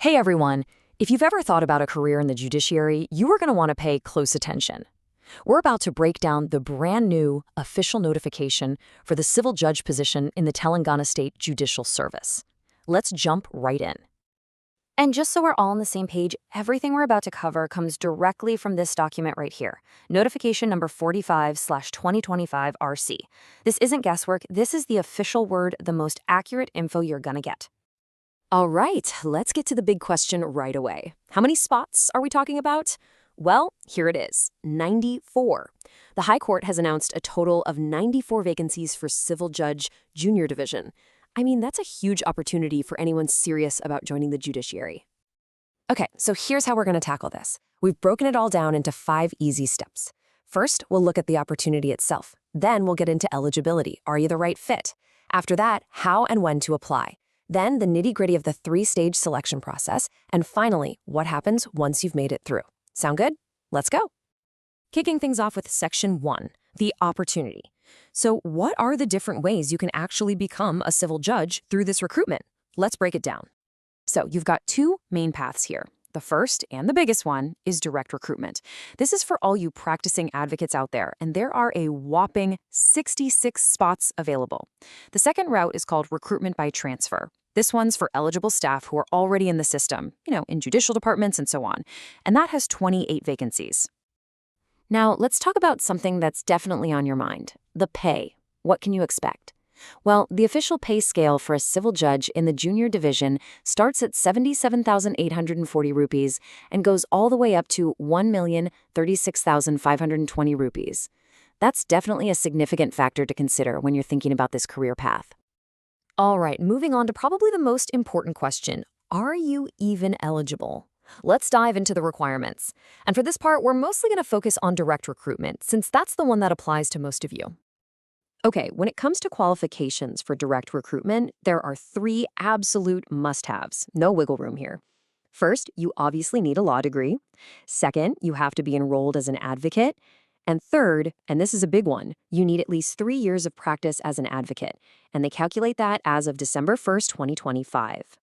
Hey everyone! If you've ever thought about a career in the judiciary, you are going to want to pay close attention. We're about to break down the brand new official notification for the civil judge position in the Telangana State Judicial Service. Let's jump right in. And just so we're all on the same page, everything we're about to cover comes directly from this document right here, notification number 45/2025 RC. This isn't guesswork, this is the official word, the most accurate info you're gonna get. All right, let's get to the big question right away. How many spots are we talking about? Well, here it is, 94. The High Court has announced a total of 94 vacancies for Civil Judge Junior Division. I mean, that's a huge opportunity for anyone serious about joining the judiciary. Okay, so here's how we're going to tackle this. We've broken it all down into 5 easy steps. First, we'll look at the opportunity itself. Then we'll get into eligibility. Are you the right fit? After that, how and when to apply. Then the nitty-gritty of the 3-stage selection process. And finally, what happens once you've made it through. Sound good? Let's go. Kicking things off with Section 1, the opportunity. So what are the different ways you can actually become a civil judge through this recruitment? Let's break it down. So you've got 2 main paths here. The first and the biggest one is direct recruitment. This is for all you practicing advocates out there, and there are a whopping 66 spots available. The second route is called recruitment by transfer. This one's for eligible staff who are already in the system, in judicial departments and so on, and that has 28 vacancies. Now, let's talk about something that's definitely on your mind, the pay. What can you expect? Well, the official pay scale for a civil judge in the junior division starts at 77,840 rupees and goes all the way up to 1,036,520 rupees. That's definitely a significant factor to consider when you're thinking about this career path. All right, moving on to probably the most important question. Are you even eligible? Let's dive into the requirements. And for this part, we're mostly going to focus on direct recruitment, since that's the one that applies to most of you. Okay, when it comes to qualifications for direct recruitment, there are 3 absolute must-haves. No wiggle room here. First, you obviously need a law degree. Second, you have to be enrolled as an advocate. And third, and this is a big one, you need at least 3 years of practice as an advocate. And they calculate that as of December 1st, 2025.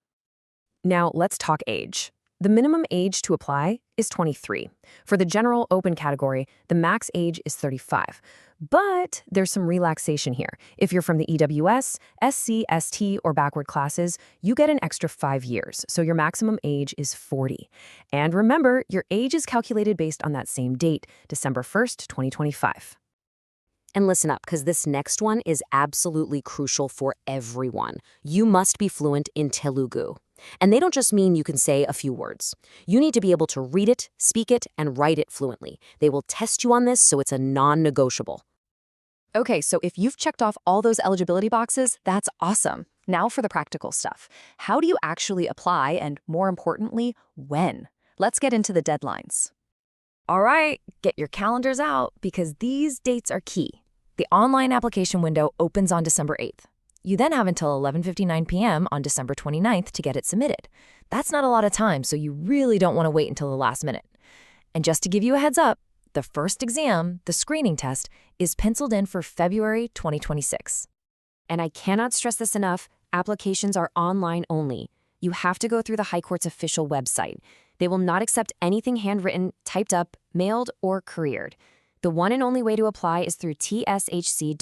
Now, let's talk age. The minimum age to apply is 23. For the general open category, the max age is 35. But there's some relaxation here. If you're from the EWS, SC, ST, or backward classes, you get an extra 5 years, so your maximum age is 40. And remember, your age is calculated based on that same date, December 1st, 2025. And listen up, because this next one is absolutely crucial for everyone. You must be fluent in Telugu. And they don't just mean you can say a few words. You need to be able to read it, speak it, and write it fluently. They will test you on this, so it's a non-negotiable. Okay, so if you've checked off all those eligibility boxes, that's awesome. Now for the practical stuff. How do you actually apply, and more importantly, when? Let's get into the deadlines. All right, get your calendars out, because these dates are key. The online application window opens on December 8th. You then have until 11:59 p.m. on December 29th to get it submitted. That's not a lot of time, so you really don't want to wait until the last minute. And just to give you a heads up, the first exam, the screening test, is penciled in for February 2026. And I cannot stress this enough, applications are online only. You have to go through the High Court's official website. They will not accept anything handwritten, typed up, mailed, or couriered. The one and only way to apply is through tshc.gov.in.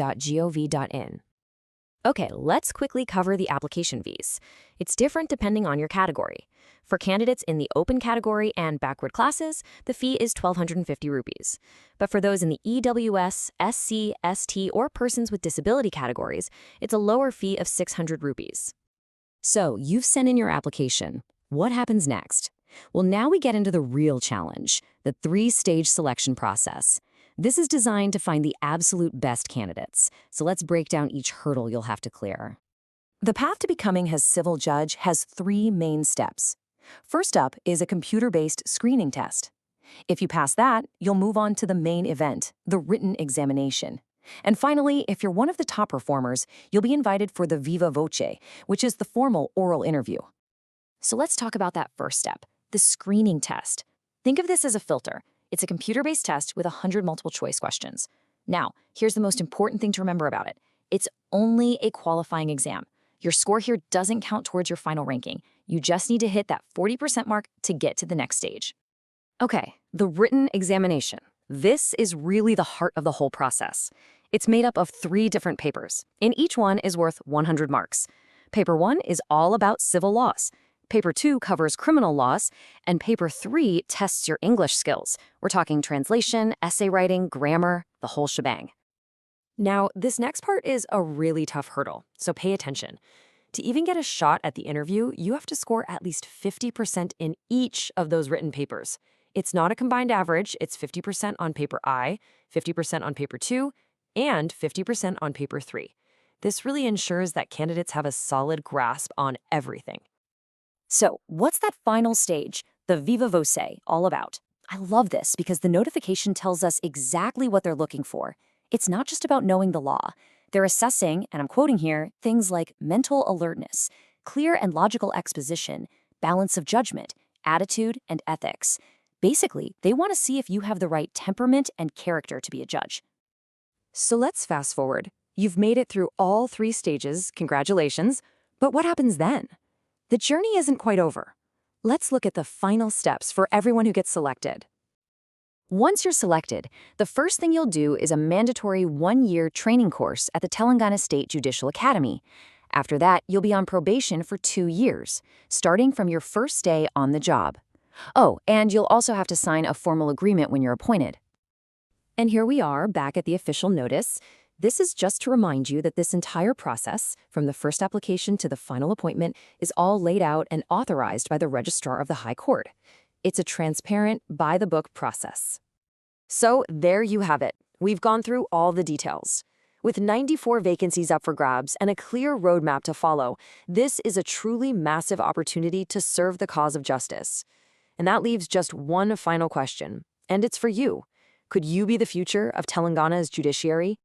Okay, let's quickly cover the application fees. It's different depending on your category. For candidates in the open category and backward classes, the fee is 1,250 rupees. But for those in the EWS, SC, ST, or persons with disability categories, it's a lower fee of 600 rupees. So, you've sent in your application. What happens next? Well, now we get into the real challenge, the 3-stage selection process. This is designed to find the absolute best candidates, so let's break down each hurdle you'll have to clear. The path to becoming a civil judge has 3 main steps. First up is a computer-based screening test. If you pass that, you'll move on to the main event, the written examination. And finally, if you're one of the top performers, you'll be invited for the viva voce, which is the formal oral interview. So let's talk about that first step, the screening test. Think of this as a filter. It's a computer-based test with 100 multiple-choice questions. Now, here's the most important thing to remember about it. It's only a qualifying exam. Your score here doesn't count towards your final ranking. You just need to hit that 40% mark to get to the next stage. Okay, the written examination. This is really the heart of the whole process. It's made up of 3 different papers, and each one is worth 100 marks. Paper 1 is all about civil laws. Paper 2 covers criminal laws, and Paper 3 tests your English skills. We're talking translation, essay writing, grammar, the whole shebang. Now, this next part is a really tough hurdle, so pay attention. To even get a shot at the interview, you have to score at least 50% in each of those written papers. It's not a combined average, it's 50% on paper I, 50% on paper 2, and 50% on paper 3. This really ensures that candidates have a solid grasp on everything. So, what's that final stage, the viva voce, all about? I love this because the notification tells us exactly what they're looking for. It's not just about knowing the law. They're assessing, and I'm quoting here, things like mental alertness, clear and logical exposition, balance of judgment, attitude, and ethics. Basically, they want to see if you have the right temperament and character to be a judge. So let's fast forward. You've made it through all 3 stages, congratulations. But what happens then? The journey isn't quite over. Let's look at the final steps for everyone who gets selected. Once you're selected, the first thing you'll do is a mandatory 1-year training course at the Telangana State Judicial Academy. After that, you'll be on probation for 2 years, starting from your first day on the job. Oh, and you'll also have to sign a formal agreement when you're appointed. And here we are, back at the official notice. This is just to remind you that this entire process, from the first application to the final appointment, is all laid out and authorized by the Registrar of the High Court. It's a transparent, by-the-book process. So there you have it. We've gone through all the details. With 94 vacancies up for grabs and a clear roadmap to follow, this is a truly massive opportunity to serve the cause of justice. And that leaves just one final question, and it's for you. Could you be the future of Telangana's judiciary?